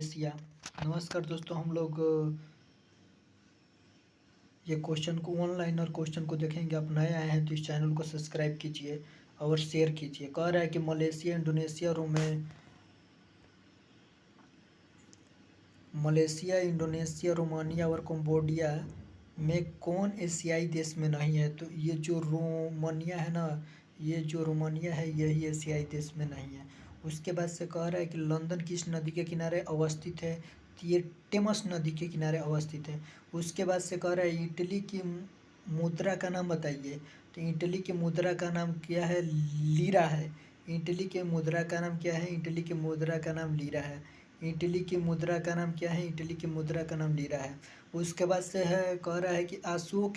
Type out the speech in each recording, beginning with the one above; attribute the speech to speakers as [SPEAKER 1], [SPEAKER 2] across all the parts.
[SPEAKER 1] Asia. नमस्कार दोस्तों, हम लोग ये क्वेश्चन को ऑनलाइन और क्वेश्चन को देखेंगे। आप नए आए हैं तो इस चैनल को सब्सक्राइब कीजिए और शेयर कीजिए। कह रहा है कि मलेशिया, इंडोनेशिया, रोमानिया और कंबोडिया में कौन एशियाई देश में नहीं है? तो ये जो रोमानिया है ना, ये जो रोमानिया है यही एशियाई देश में नहीं है। उसके बाद से कह रहा है कि लंदन किस नदी के किनारे अवस्थित है? तो ये टेमस नदी के किनारे अवस्थित है। उसके बाद से कह रहा है इटली की मुद्रा का नाम बताइए। तो इटली की मुद्रा का नाम क्या है? लीरा है। इटली के मुद्रा का नाम क्या है? इटली की मुद्रा का नाम लीरा है। इटली की मुद्रा का नाम क्या है? इटली की मुद्रा का नाम लीरा है। उसके बाद से है कह रहा है कि आंसुओं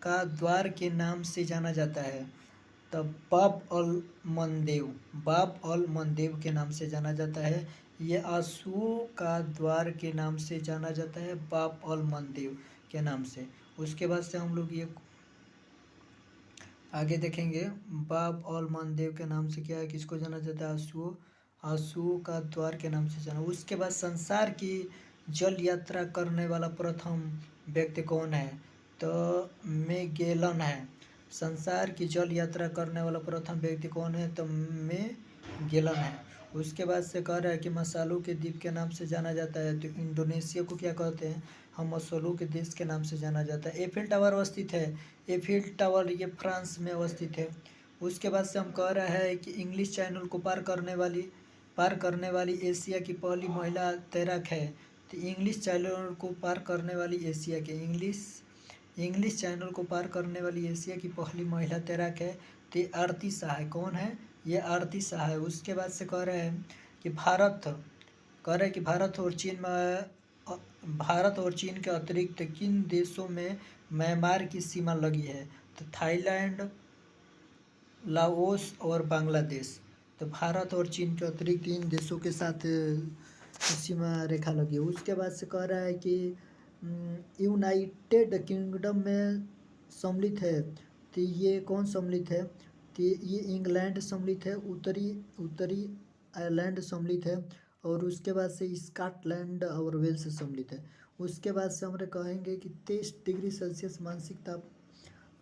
[SPEAKER 1] का द्वार के नाम से जाना जाता है। तब बाब अल मंदेव के नाम से जाना जाता है। ये आंसुओं का द्वार के नाम से जाना जाता है, बाब अल मंदेव के नाम से। उसके बाद से हम लोग ये आगे देखेंगे। बाब अल मंदेव के नाम से क्या है, किसको जाना जाता है? आंसुओं का द्वार के नाम से जाना। उसके बाद संसार की जल यात्रा करने वाला प्रथम व्यक्ति कौन है? तो मेगेलन है। संसार की जल यात्रा करने वाला प्रथम व्यक्ति कौन है? तो मेगेलन है। उसके बाद से कह रहा है कि मसालों के द्वीप के नाम से जाना जाता है। तो इंडोनेशिया को क्या कहते हैं? हम मसालों के देश के नाम से जाना जाता है। एफिल टावर अवस्थित है। एफिल टावर ये फ्रांस में अवस्थित है। उसके बाद से हम कह रहा है कि इंग्लिश चैनल को पार करने वाली एशिया की पहली महिला तैराक है। तो इंग्लिश चैनल को पार करने वाली इंग्लिश चैनल को पार करने वाली एशिया की पहली महिला तैराक है। तो ये आरती शाह है। कौन है? ये आरती शाह है। उसके बाद से कह रहे हैं कि भारत और चीन के अतिरिक्त किन देशों में म्यांमार की सीमा लगी है? तो थाईलैंड, लाओस और बांग्लादेश। तो भारत और चीन के अतिरिक्त इन देशों के साथ सीमा रेखा लगी है। उसके बाद से कह रहा है कि यूनाइटेड किंगडम में सम्मिलित है। तो ये कौन सम्मिलित है? तो ये इंग्लैंड सम्मिलित है, उत्तरी आयरलैंड सम्मिलित है, और उसके बाद से स्कॉटलैंड और वेल्स सम्मिलित है। उसके बाद से हम कहेंगे कि 23 डिग्री सेल्सियस मानसिक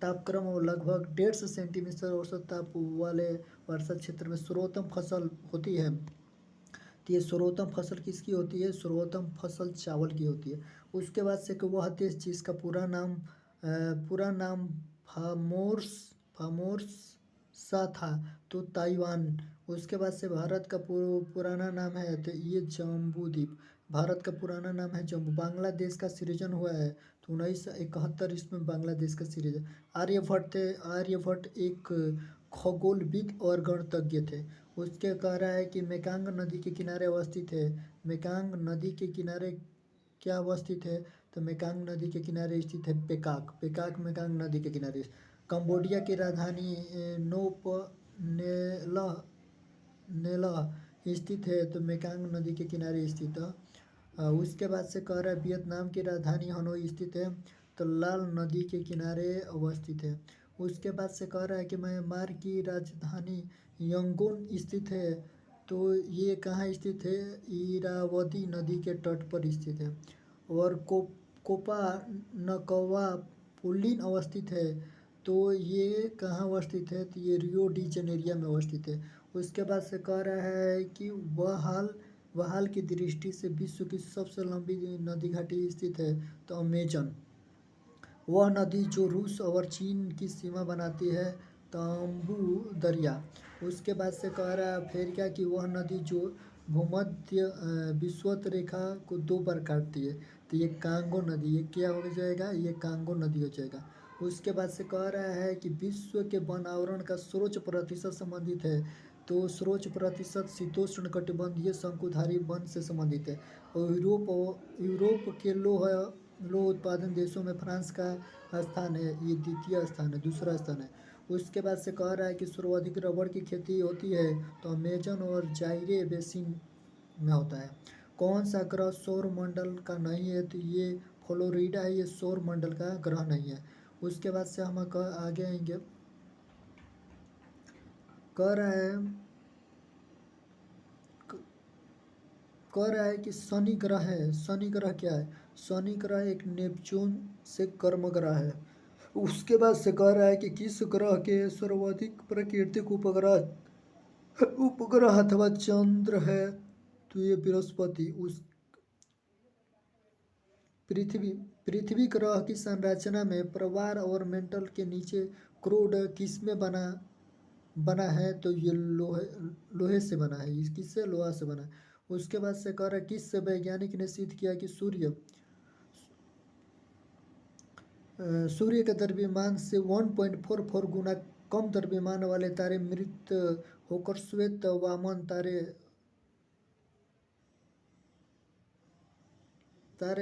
[SPEAKER 1] तापक्रम और लगभग 150 सेंटीमीटर औसत ताप वाले वर्षा क्षेत्र में सर्वोत्तम फसल होती है। तो ये सर्वोत्तम फसल किसकी होती है? सर्वोत्तम फसल चावल की होती है। उसके बाद से कि वह देश जिसका पूरा नाम फामोर्सा था, तो ताइवान। उसके बाद से भारत का पुराना नाम है, तो ये जम्बूद्वीप। भारत का पुराना नाम है जम्बू। बांग्लादेश का सृजन हुआ है तो 1971 इसमें बांग्लादेश का सृजन। आर्यभट्ट एक खगोलविद और गणितज्ञ थे। उसके कह रहा है कि मेकांग नदी के किनारे अवस्थित है। मेकांग नदी के किनारे क्या अवस्थित है? तो मेकांग नदी के किनारे स्थित है पेकाक मेकांग नदी के किनारे। कंबोडिया की राजधानी नेला स्थित है, तो मेकांग नदी के किनारे स्थित है। उसके बाद से कह रहा है वियतनाम की राजधानी हनोई स्थित है, तो लाल नदी के किनारे अवस्थित है। उसके बाद से कह रहा है कि म्यांमार की राजधानी यंगून स्थित है, तो ये कहाँ स्थित है? इरावती नदी के तट पर स्थित है। और कोपा नकवा पुलिन अवस्थित है, तो ये कहाँ अवस्थित है? तो ये रियो डी जनेरिया में अवस्थित है। उसके बाद से कह रहा है कि वहाल की दृष्टि से विश्व की सबसे लंबी नदी घाटी स्थित है, तो अमेजन। वह नदी जो रूस और चीन की सीमा बनाती है, तांबू दरिया। उसके बाद से कह रहा है फिर क्या कि वह नदी जो भूमध्य विषुवत रेखा को दो बार काटती है, तो ये कांगो नदी। ये क्या हो जाएगा? ये कांगो नदी हो जाएगा। उसके बाद से कह रहा है कि विश्व के वन आवरण का सर्वोच्च प्रतिशत संबंधित है, तो सर्वोच्च प्रतिशत शीतोष्ण कटिबंधीय शंकुधारी वन से संबंधित है। और यूरोप के लौह उत्पादन देशों में फ्रांस का स्थान है, ये द्वितीय स्थान है, दूसरा स्थान है। उसके बाद से कह रहा है कि सर्वाधिक रबड़ की खेती होती है, तो अमेजन और जायरे बेसिन में होता है। कौन सा ग्रह सौर मंडल का नहीं है? तो ये फ्लोरिडा है, ये सौर मंडल का ग्रह नहीं है। उसके बाद से हम आगे आएंगे। कह रहा है कह रहा है कि शनि ग्रह है। शनि ग्रह क्या है? शनि ग्रह एक नेपच्यून से कर्म ग्रह है। उसके बाद से कह रहा है कि किस ग्रह के सर्वाधिक प्राकृतिक उपग्रह अथवा चंद्र है? तो ये बृहस्पति। उस पृथ्वी पृथ्वी ग्रह की संरचना में प्रवार और मेंटल के नीचे क्रूड किस में बना है? तो ये लोहे से बना है। किससे? लोहा से बना है। उसके बाद से कह रहा है किस वैज्ञानिक ने सिद्ध किया कि सूर्य के द्रव्यमान से 1.44 गुना कम द्रव्यमान वाले तारे मृत होकर श्वेत वामन तारे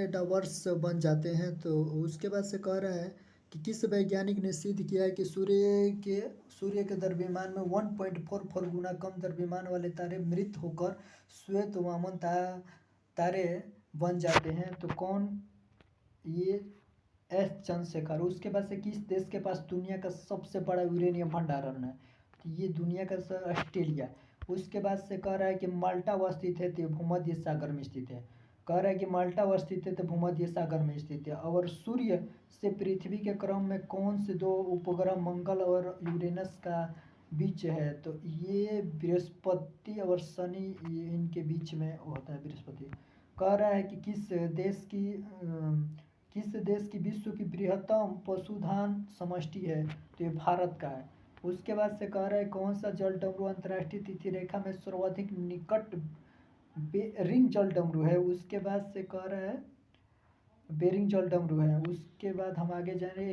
[SPEAKER 1] डावर्स बन जाते हैं। तो उसके बाद से कह रहा है कि किस वैज्ञानिक ने सिद्ध किया है कि सूर्य के द्रव्यमान में 1.44 गुना कम द्रव्यमान वाले तारे मृत होकर श्वेत वामन तारे बन जाते हैं? तो कौन? ये एस चंद्रशेखर। उसके बाद से किस देश के पास दुनिया का सबसे बड़ा यूरेनियम भंडारण है? तो ये दुनिया का ऑस्ट्रेलिया। उसके बाद से कह रहा है कि माल्टा वो स्थित है तो भूमध्य सागर में स्थित है। कह रहा है कि माल्टा वो स्थित है तो भूमध्य सागर में स्थित है। और सूर्य से पृथ्वी के क्रम में कौन से दो उपग्रह मंगल और यूरेनस का बीच है? तो ये बृहस्पति और शनि, ये इनके बीच में होता है बृहस्पति। कह रहा है कि किस देश की विश्व की बृहत्तम पशुधन समष्टि है? तो ये भारत का है। उसके बाद से कह रहा है कौन सा जल डमरू अंतर्राष्ट्रीय तिथि रेखा में सर्वाधिक निकट बेरिंग जल डमरू है? उसके बाद से कह रहा है बेरिंग जल डमरू है। उसके बाद हम आगे जा रहे हैं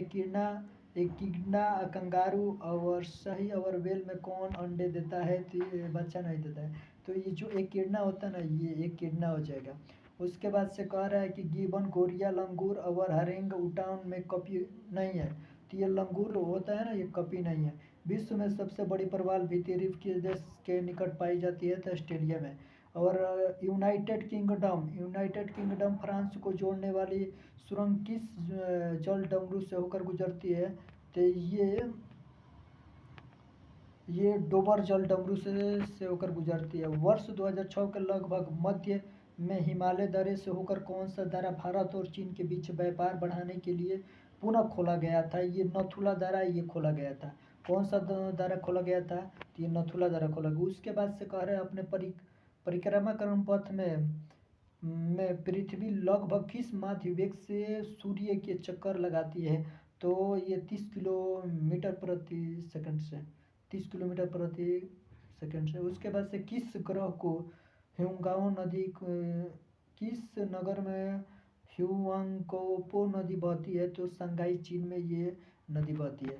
[SPEAKER 1] एकिडना कंगारू और सही और वेल में कौन अंडे देता है? तो ये बच्चा नहीं देता है। तो ये जो एकिडना होता है ना, ये एकिडना हो जाएगा। उसके बाद से कह रहा है कि गिबन, गोरिया, लंगूर और हरेंग उटाउन में कपी नहीं है। तो ये लंगूर होता है ना, ये कपी नहीं है। विश्व में सबसे बड़ी प्रवाल भित्ति रिफ किस देश के निकट पाई जाती है? तो ऑस्ट्रेलिया में। और यूनाइटेड किंगडम फ्रांस को जोड़ने वाली सुरंग किस जल डमरू से होकर गुजरती है? तो ये डोबर जल डमरू से होकर गुजरती है। वर्ष 2006 के लगभग मध्य में हिमालय दर्रे से होकर कौन सा दर्रा भारत और चीन के बीच व्यापार बढ़ाने के लिए पुनः खोला गया था? ये नथुला दर्रा ये खोला गया था। कौन सा दर्रा खोला गया था? तो ये नथुला दर्रा खोला गया। उसके बाद से कह रहे हैं अपने परिक्रमा क्रम पथ में पृथ्वी लगभग किस माध्य वेग से सूर्य के चक्कर लगाती है? तो ये 30 किलोमीटर प्रति सेकंड से 30 किलोमीटर प्रति सेकंड से। उसके बाद से किस ग्रह को ह्यूंगाओ नदी किस नगर में ह्यूआंगकोपो नदी बहती है? तो शंघाई चीन में ये नदी बहती है।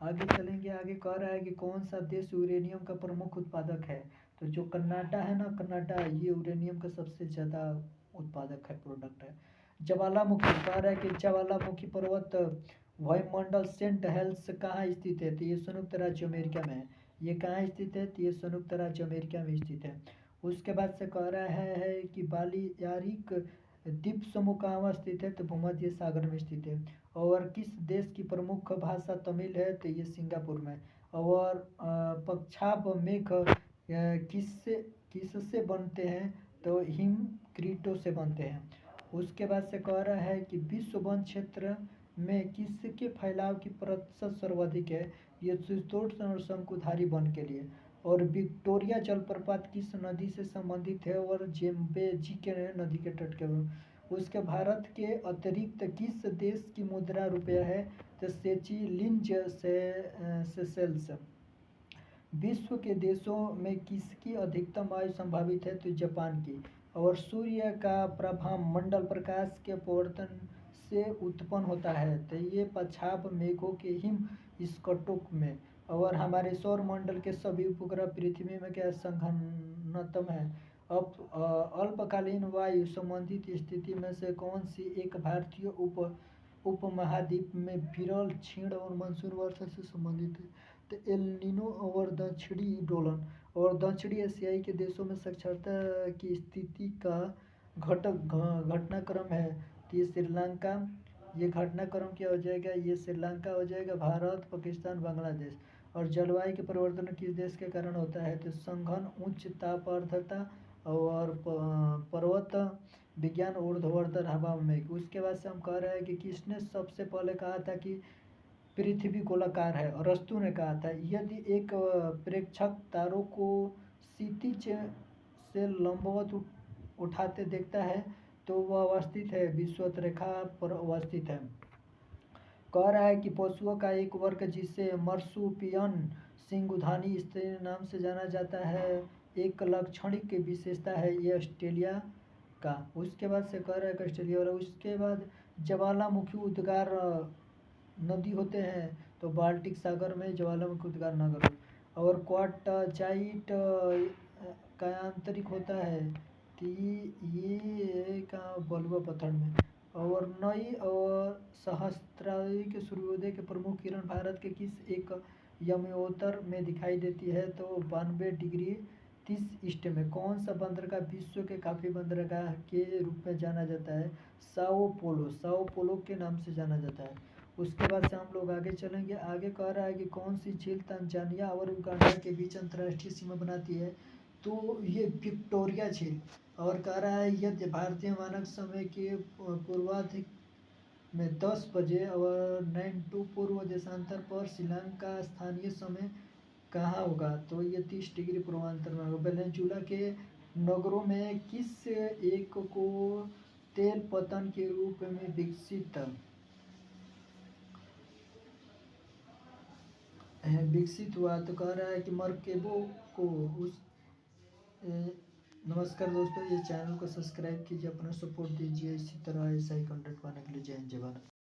[SPEAKER 1] आगे चलेंगे। आगे कह रहा है कि कौन सा देश यूरेनियम का प्रमुख उत्पादक है? तो जो कनाडा है ना, कनाडा ये यूरेनियम का सबसे ज़्यादा उत्पादक है, प्रोडक्ट है। ज्वालामुखी कह रहा है कि ज्वालामुखी पर्वत वायुमंडल सेंट हेल्स कहाँ स्थित है? तो ये संयुक्त राज्य अमेरिका में है। ये कहाँ स्थित है? तो ये संयुक्त राज्य अमेरिका में स्थित है। उसके बाद से कह रहा है कि बालियारिक द्वीप समूह कहाँ स्थित है? तो भूमध्य सागर में स्थित है। और किस देश की प्रमुख भाषा तमिल है? तो ये सिंगापुर में। और पक्षाप मेघ किससे बनते हैं? तो हिमक्रीटों से बनते हैं। उसके बाद से कह रहा है कि विश्व वन क्षेत्र में किसके फैलाव की प्रतिशत सर्वाधिक है? ये शीतोष्ण और शंकुधारी वन के लिए। और विक्टोरिया जलप्रपात किस नदी से संबंधित है? और जेम्बेजी के नदी के तट के। उसके भारत के अतिरिक्त किस देश की मुद्रा रुपया है? तो सेचिलिंज सेशेल्स। विश्व के देशों में किसकी अधिकतम आयु संभावित है? तो जापान की। और सूर्य का प्रभाव मंडल प्रकाश के अपवर्तन से उत्पन्न होता है। तो ये पछाप मेघों के हिम स्कटों में। और हमारे सौर मंडल के सभी उपग्रह पृथ्वी में क्या संघनतम है? अल्पकालीन वायु संबंधित स्थिति में से कौन सी एक भारतीय उपमहाद्वीप में विरल क्षीण और मानसून वर्षा से संबंधित है? तो एल नीनो और दक्षिणी डोलन। और दक्षिणी एशियाई के देशों में साक्षरता की स्थिति का घटनाक्रम है। तो ये श्रीलंका। ये घटनाक्रम क्या हो जाएगा? ये श्रीलंका हो जाएगा, भारत, पाकिस्तान, बांग्लादेश। और जलवायु के परिवर्तन किस देश के कारण होता है? तो संघन, उच्च ताप आर्द्रता और पर्वत विज्ञान ऊर्ध्वाधर हवा में। उसके बाद से हम कह रहे हैं कि किसने सबसे पहले कहा था कि पृथ्वी गोलाकार है। अरस्तु ने कहा था। यदि एक प्रेक्षक तारों को क्षितिज से लंबवत उठाते देखता है तो वह अवस्थित है, विषुवत रेखा पर अवस्थित है। कह रहा है कि पशुओं का एक वर्ग जिसे मर्सुपियन सिंगुधानी स्त्री नाम से जाना जाता है, एक लाक्षणिक विशेषता है ये ऑस्ट्रेलिया का। उसके बाद से कह रहा है कि ऑस्ट्रेलिया, और उसके बाद ज्वालामुखी उद्गार नदी होते हैं तो बाल्टिक सागर में ज्वालामुखी उद्गार नगर, और क्वार्टजाइट का आंतरिक होता है कि ये का बलुआ पत्थर में। और नई और सहस्त्राब्दी के सूर्योदय के प्रमुख किरण भारत के किस एक यमोत्तर में दिखाई देती है तो 92°30 ईस्ट में। कौन सा बंदरगाह विश्व के काफी बंदरगाह के रूप में जाना जाता है? साओ पोलो के नाम से जाना जाता है। उसके बाद से हम लोग आगे चलेंगे। आगे कह रहा है कि कौन सी झील तंजानिया और उगांडा के बीच अंतर्राष्ट्रीय सीमा बनाती है तो ये विक्टोरिया झील। और कह रहा है यदि भारतीय मानक समय के पूर्वाधिक में 10 बजे और 92 पूर्व देशांतर पर श्रीलंका स्थानीय समय कहाँ होगा तो ये 30° पूर्वांतर में होगा। वेनेजुला के नगरों में किस एक को तेल पतन के रूप में विकसित हुआ तो कह रहा है कि मर्केबो को। उस नमस्कार दोस्तों, ये चैनल को सब्सक्राइब कीजिए, अपना सपोर्ट दीजिए, इसी तरह ऐसा ही कंटेंट पाने के लिए। जय हिंद, जय भारत।